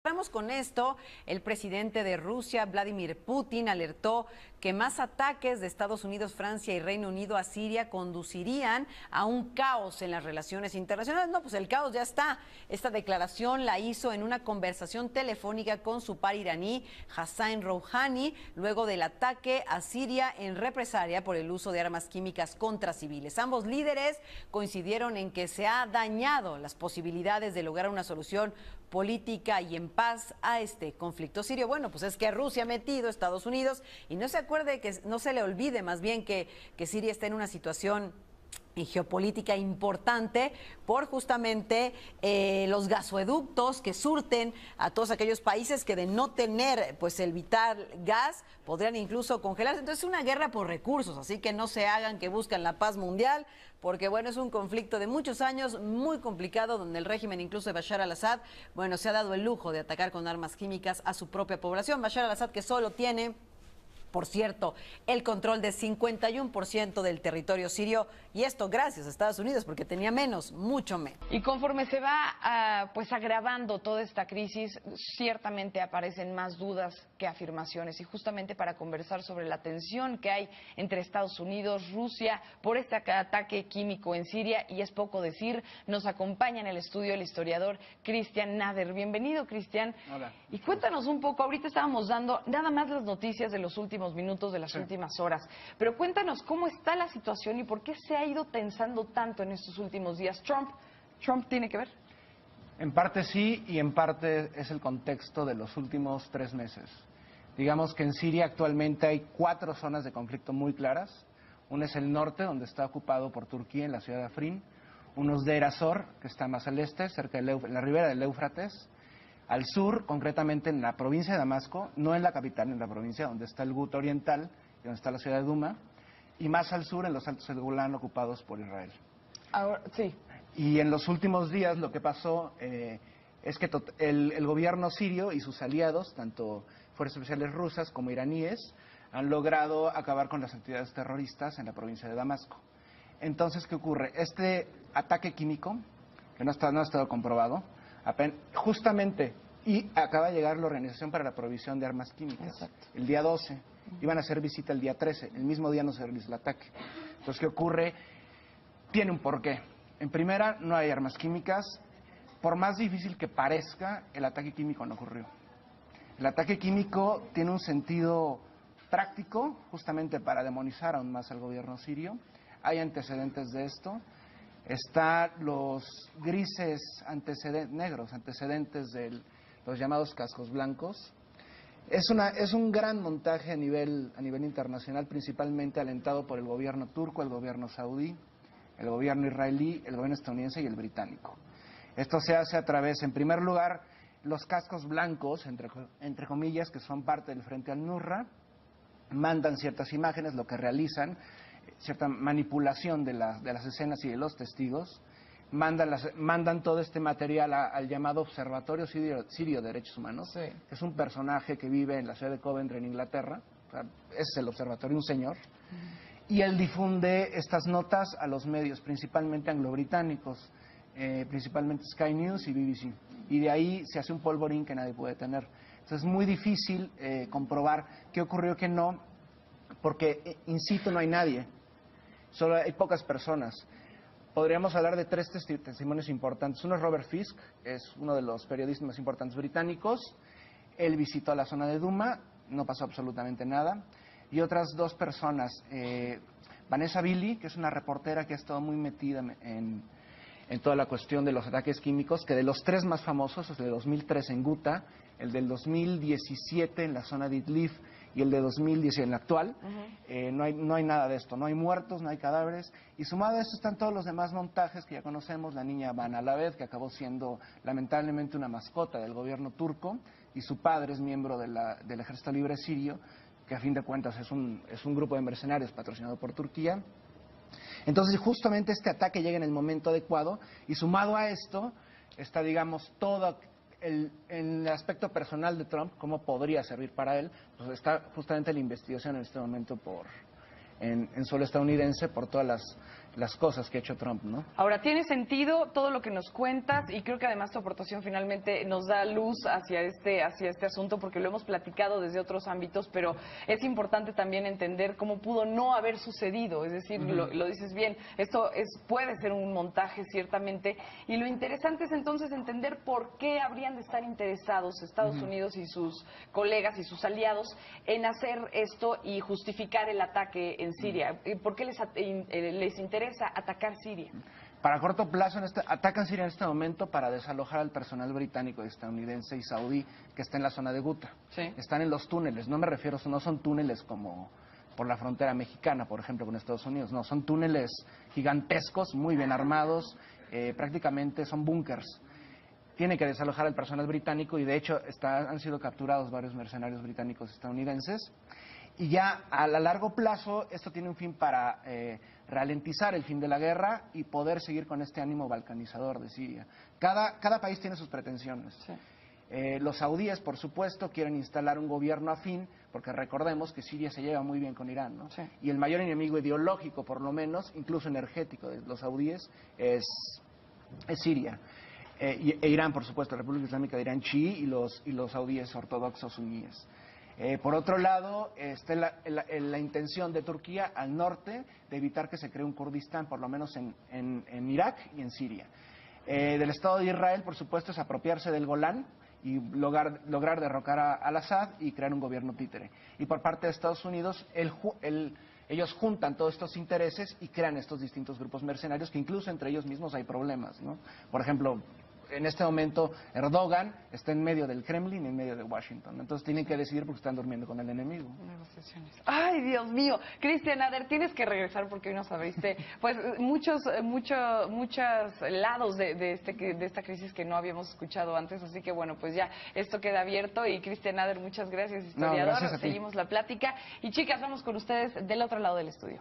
Vamos con esto, el presidente de Rusia, Vladimir Putin, alertó que más ataques de Estados Unidos, Francia y Reino Unido a Siria conducirían a un caos en las relaciones internacionales. No, pues el caos ya está. Esta declaración la hizo en una conversación telefónica con su par iraní, Hassan Rouhani, luego del ataque a Siria en represalia por el uso de armas químicas contra civiles. Ambos líderes coincidieron en que se ha dañado las posibilidades de lograr una solución política y en paz a este conflicto sirio. Bueno, pues es que Rusia ha metido a Estados Unidos y no se le olvide más bien que Siria está en una situación geopolítica importante por justamente los gasoductos que surten a todos aquellos países que de no tener pues el vital gas podrían incluso congelarse. Entonces es una guerra por recursos, así que no se hagan que buscan la paz mundial, porque bueno, es un conflicto de muchos años, muy complicado, donde el régimen incluso de Bashar al-Assad, bueno, se ha dado el lujo de atacar con armas químicas a su propia población. Bashar al-Assad, que solo tiene, por cierto, el control de 51% del territorio sirio, y esto gracias a Estados Unidos, porque tenía menos, mucho menos. Y conforme se va pues agravando toda esta crisis, ciertamente aparecen más dudas que afirmaciones, y justamente para conversar sobre la tensión que hay entre Estados Unidos, Rusia, por este ataque químico en Siria, y es poco decir, nos acompaña en el estudio el historiador Cristian Nader. Bienvenido, Cristian. Hola. Y cuéntanos un poco, ahorita estábamos dando nada más las noticias de los últimos minutos, de las últimas horas, pero cuéntanos cómo está la situación y por qué se ha ido tensando tanto en estos últimos días. ¿Trump tiene que ver? En parte sí, y en parte es el contexto de los últimos 3 meses. Digamos que en Siria actualmente hay 4 zonas de conflicto muy claras. Una es el norte, donde está ocupado por Turquía, en la ciudad de Afrin. Uno es Deir ez-Zor, que está más al este, cerca de en la ribera del Éufrates. Al sur, concretamente en la provincia de Damasco, no en la capital, en la provincia donde está el Ghouta oriental y donde está la ciudad de Duma, y más al sur en los Altos del Golán ocupados por Israel. Ahora, sí. Y en los últimos días lo que pasó es que el gobierno sirio y sus aliados, tanto fuerzas especiales rusas como iraníes, han logrado acabar con las actividades terroristas en la provincia de Damasco. Entonces, ¿qué ocurre? Este ataque químico, que no ha estado comprobado, justamente, y acaba de llegar la Organización para la Prohibición de Armas Químicas. Exacto. El día 12, iban a hacer visita el día 13, el mismo día no se realizó el ataque. Entonces, ¿qué ocurre? Tiene un porqué. En primera, no hay armas químicas. Por más difícil que parezca, el ataque químico no ocurrió. El ataque químico tiene un sentido práctico, justamente para demonizar aún más al gobierno sirio. Hay antecedentes de esto. Están los grises negros antecedentes de los llamados cascos blancos. Es un gran montaje a nivel internacional, principalmente alentado por el gobierno turco, el gobierno saudí, el gobierno israelí, el gobierno estadounidense y el británico. Esto se hace a través, en primer lugar, los cascos blancos, entre comillas, que son parte del Frente al-Nusra, mandan ciertas imágenes, lo que realizan, cierta manipulación de las escenas y de los testigos, mandan todo este material al llamado Observatorio Sirio de Derechos Humanos, Sí. que es un personaje que vive en la ciudad de Coventry, en Inglaterra. O sea, es el observatorio, un señor, y él difunde estas notas a los medios, principalmente anglo-británicos, principalmente Sky News y BBC, y de ahí se hace un polvorín que nadie puede tener. Entonces es muy difícil comprobar qué ocurrió, qué no, porque in situ no hay nadie, solo hay pocas personas. Podríamos hablar de 3 testimonios importantes. Uno es Robert Fisk, es uno de los periodistas más importantes británicos. Él visitó la zona de Duma, no pasó absolutamente nada. Y otras 2 personas, Vanessa Billy, que es una reportera que ha estado muy metida en toda la cuestión de los ataques químicos, que de los 3 más famosos, el de 2013 en Ghouta, el del 2017 en la zona de Idlib y el de 2017 en la actual, no hay nada de esto, no hay muertos, no hay cadáveres, y sumado a eso están todos los demás montajes que ya conocemos, la niña Van Alabed, que acabó siendo lamentablemente una mascota del gobierno turco, y su padre es miembro del Ejército Libre Sirio, que a fin de cuentas es un grupo de mercenarios patrocinado por Turquía. Entonces justamente este ataque llega en el momento adecuado, y sumado a esto está, digamos, todo el aspecto personal de Trump, cómo podría servir para él. Pues está justamente la investigación en este momento en suelo estadounidense por todas las las cosas que ha hecho Trump, ¿no? Ahora, tiene sentido todo lo que nos cuentas y creo que además tu aportación finalmente nos da luz hacia este asunto porque lo hemos platicado desde otros ámbitos, pero es importante también entender cómo pudo no haber sucedido, es decir, lo dices bien, esto puede ser un montaje ciertamente y lo interesante es entonces entender por qué habrían de estar interesados Estados Unidos y sus colegas y sus aliados en hacer esto y justificar el ataque en Siria. ¿Por qué les interesa atacar Siria? Para corto plazo, atacan Siria en este momento para desalojar al personal británico, estadounidense y saudí que está en la zona de Guta. Sí. Están en los túneles, no me refiero, no son túneles como por la frontera mexicana, por ejemplo, con Estados Unidos. No, son túneles gigantescos, muy bien armados, prácticamente son búnkers. Tiene que desalojar al personal británico y de hecho han sido capturados varios mercenarios británicos estadounidenses. Y ya a largo plazo esto tiene un fin para ralentizar el fin de la guerra y poder seguir con este ánimo balcanizador de Siria. Cada país tiene sus pretensiones. Sí. Los saudíes, por supuesto, quieren instalar un gobierno afín, porque recordemos que Siria se lleva muy bien con Irán, ¿no? Sí. Y el mayor enemigo ideológico, por lo menos, incluso energético de los saudíes, es Siria. E Irán, por supuesto, la República Islámica de Irán chií y los saudíes ortodoxos suníes. Por otro lado, está la intención de Turquía al norte de evitar que se cree un Kurdistán, por lo menos en Irak y en Siria. Del Estado de Israel, por supuesto, es apropiarse del Golán y lograr derrocar a Al-Assad y crear un gobierno títere. Y por parte de Estados Unidos, ellos juntan todos estos intereses y crean estos distintos grupos mercenarios que incluso entre ellos mismos hay problemas, ¿no? Por ejemplo, en este momento Erdogan está en medio del Kremlin y en medio de Washington. Entonces tienen que decidir porque están durmiendo con el enemigo. Negociaciones. Ay, Dios mío. Cristian Ader, tienes que regresar porque hoy nos abriste pues muchos lados de esta crisis que no habíamos escuchado antes. Así que bueno, pues ya esto queda abierto. Y Cristian Ader, muchas gracias, historiador. No, gracias a ti. Seguimos la plática. Y chicas, vamos con ustedes del otro lado del estudio.